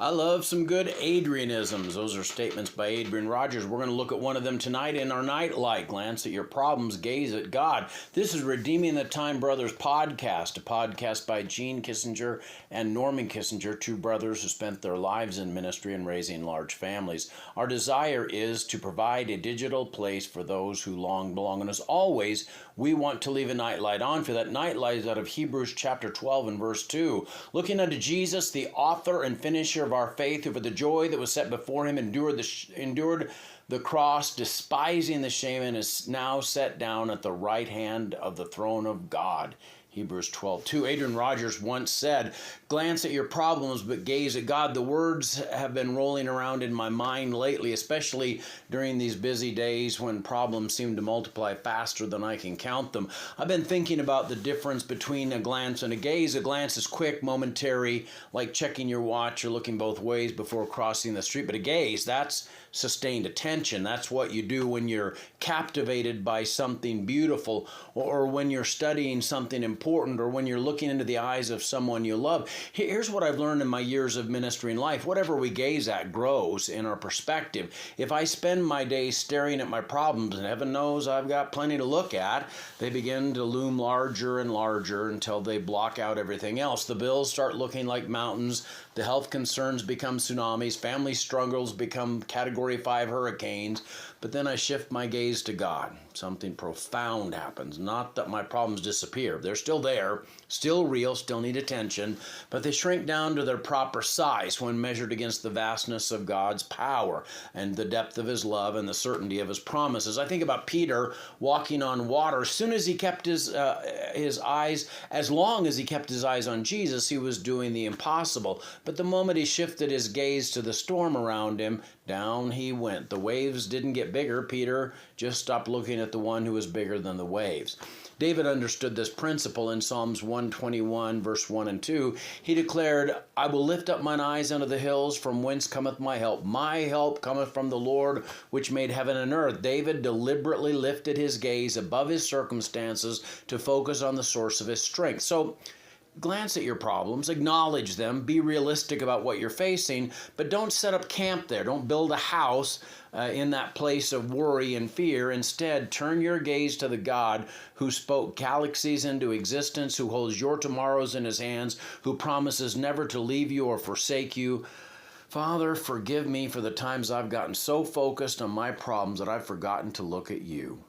I love some good Adrianisms. Those are statements by Adrian Rogers. We're going to look at one of them tonight in our Nightlight. Glance at your problems, gaze at God. This is Redeeming the Time Brothers podcast, a podcast by Gene Kissinger and Norman Kissinger, two brothers who spent their lives in ministry and raising large families. Our desire is to provide a digital place for those who long belong. And as always, we want to leave a nightlight on. For that nightlight is out of Hebrews chapter 12 and verse 2. Looking unto Jesus, the author and finisher of our faith, who for the joy that was set before him endured the cross, despising the shame, and is now set down at the right hand of the throne of God. Hebrews 12:2. Adrian Rogers once said, "Glance at your problems, but gaze at God." The words have been rolling around in my mind lately, especially during these busy days when problems seem to multiply faster than I can count them. I've been thinking about the difference between a glance and a gaze. A glance is quick, momentary, like checking your watch or looking both ways before crossing the street. But a gaze, that's sustained attention. That's what you do when you're captivated by something beautiful, or when you're studying something important, or when you're looking into the eyes of someone you love. Here's what I've learned in my years of ministry and life. Whatever we gaze at grows in our perspective. If I spend my day staring at my problems, and heaven knows I've got plenty to look at, they begin to loom larger and larger until they block out everything else. The bills start looking like mountains. The health concerns become tsunamis. Family struggles become Category 5 hurricanes. But then I shift my gaze to God. Something profound happens. Not that my problems disappear. They're still there, still real, still need attention, but they shrink down to their proper size when measured against the vastness of God's power and the depth of his love and the certainty of his promises. I think about Peter walking on water. As soon as he kept his eyes, as long as he kept his eyes on Jesus, he was doing the impossible. But the moment he shifted his gaze to the storm around him, down he went. The waves didn't get bigger. Peter just stopped looking at the one who was bigger than the waves. David understood this principle in Psalms 121, verse 1 and 2. He declared, "I will lift up mine eyes unto the hills, from whence cometh my help. My help cometh from the Lord, which made heaven and earth." David deliberately lifted his gaze above his circumstances to focus on the source of his strength. So, glance at your problems, acknowledge them, be realistic about what you're facing, but don't set up camp there. Don't build a house in that place of worry and fear. Instead, turn your gaze to the God who spoke galaxies into existence, who holds your tomorrows in his hands, who promises never to leave you or forsake you. Father, forgive me for the times I've gotten so focused on my problems that I've forgotten to look at you.